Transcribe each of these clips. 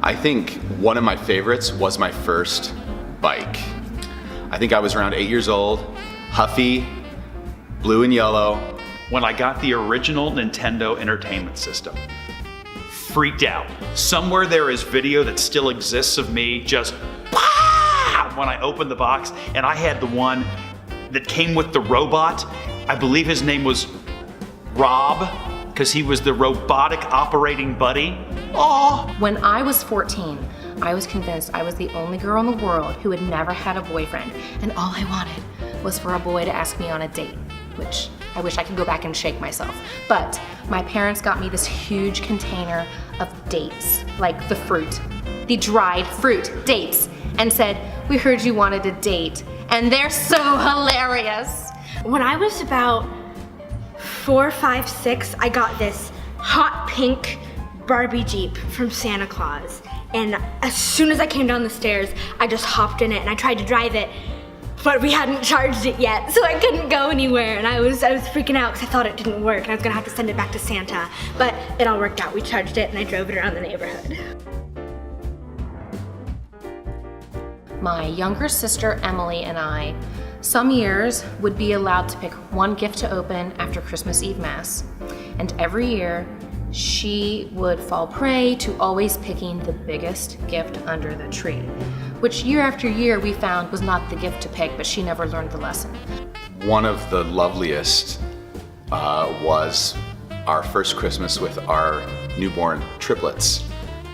I think one of my favorites was my first bike. I think I was around 8 years old, Huffy, blue and yellow. When I got the original Nintendo Entertainment System. Freaked out. Somewhere there is video that still exists of me just when I opened the box, and I had the one that came with the robot. I believe his name was Rob, because he was the robotic operating buddy. Aww. When I was 14, I was convinced I was the only girl in the world who had never had a boyfriend, and all I wanted was for a boy to ask me on a date, which I wish I could go back and shake myself. But my parents got me this huge container of dates, like the fruit, the dried fruit dates, and said, "We heard you wanted a date," and they're so hilarious. When I was about 4, 5, 6, I got this hot pink Barbie Jeep from Santa Claus. And as soon as I came down the stairs, I just hopped in it and I tried to drive it, but we hadn't charged it yet, so I couldn't go anywhere. And I was freaking out because I thought it didn't work and I was gonna have to send it back to Santa. But it all worked out. We charged it and I drove it around the neighborhood. My younger sister Emily and I, some years, would be allowed to pick one gift to open after Christmas Eve Mass. And every year, she would fall prey to always picking the biggest gift under the tree, which year after year we found was not the gift to pick, but she never learned the lesson. One of the loveliest was our first Christmas with our newborn triplets.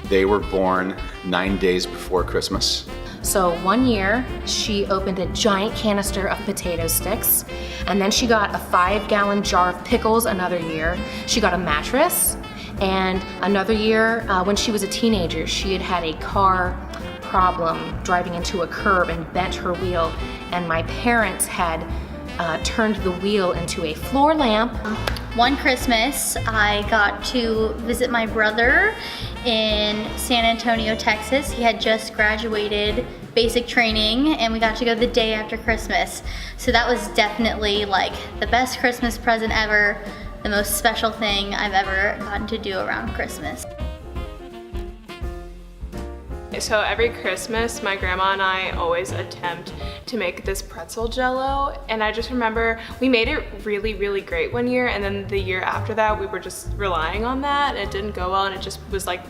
They were born 9 days before Christmas. So one year, she opened a giant canister of potato sticks, and then she got a 5-gallon jar of pickles another year. She got a mattress, and another year, when she was a teenager, she had had a car problem driving into a curb and bent her wheel, and my parents had turned the wheel into a floor lamp. One Christmas, I got to visit my brother in San Antonio, Texas. He had just graduated basic training and we got to go the day after Christmas. So that was definitely like the best Christmas present ever, the most special thing I've ever gotten to do around Christmas. So every Christmas, my grandma and I always attempt to make this pretzel jello, and I just remember we made it really, really great one year, and then the year after that we were just relying on that, and it didn't go well, and it just was like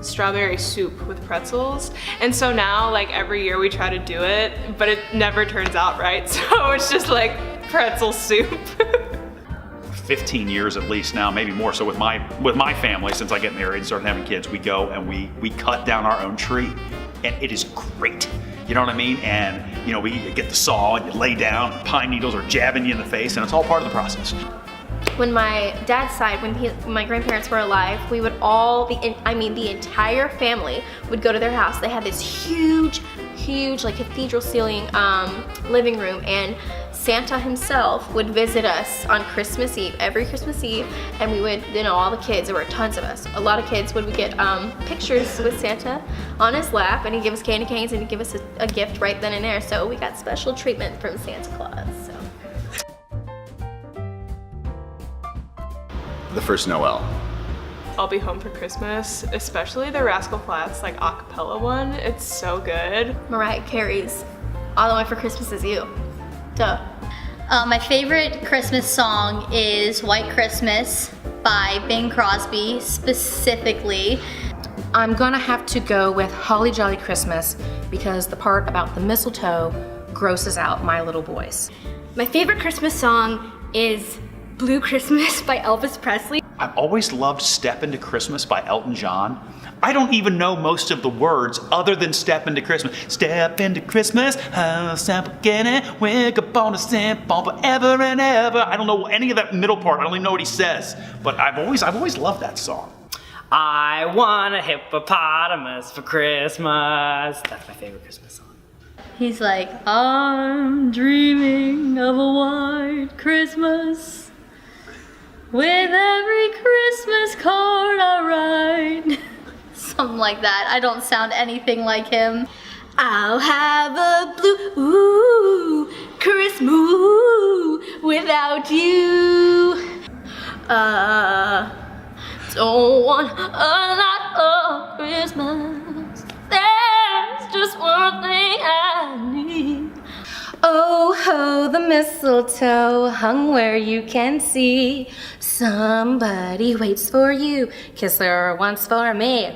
strawberry soup with pretzels. And so now, like, every year we try to do it, but it never turns out right, so it's just like pretzel soup. 15 years at least now, maybe more so with my family. Since I get married and started having kids, we go and we cut down our own tree, and it is great. You know what I mean? And you know, we get the saw and you lay down, and pine needles are jabbing you in the face, and it's all part of the process. When my dad's side, when my grandparents were alive, we would all, the entire family would go to their house. They had this huge, like cathedral ceiling living room, and Santa himself would visit us on Christmas Eve, every Christmas Eve, and we would, you know, all the kids, there were tons of us, a lot of kids would get pictures with Santa on his lap, and he'd give us candy canes and he'd give us a gift right then and there, so we got special treatment from Santa Claus. So. The first Noel. I'll Be Home for Christmas, especially the Rascal Flatts like a cappella one. It's so good. Mariah Carey's All I Want for Christmas Is You. Duh. My favorite Christmas song is White Christmas by Bing Crosby specifically. I'm gonna have to go with Holly Jolly Christmas because the part about the mistletoe grosses out my little boys. My favorite Christmas song is Blue Christmas by Elvis Presley. I've always loved Step Into Christmas by Elton John. I don't even know most of the words other than Step Into Christmas. Step into Christmas, how simple can it? Wake up on a simple forever and ever. I don't know any of that middle part. I don't even know what he says. But I've always loved that song. I want a hippopotamus for Christmas. That's my favorite Christmas song. He's like, I'm dreaming of a white Christmas. With every Christmas card I write. Something like that. I don't sound anything like him. I'll have a blue Christmas without you. Don't want a lot of Christmas. thing I need. Oh ho, the mistletoe hung where you can see. Somebody waits for you. Kiss her once for me.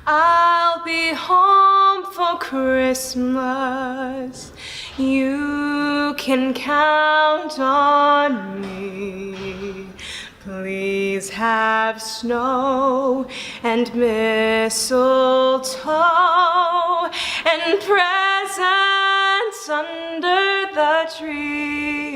I'll be home for Christmas. You can count on me. Please have snow and mistletoe and presents under the tree.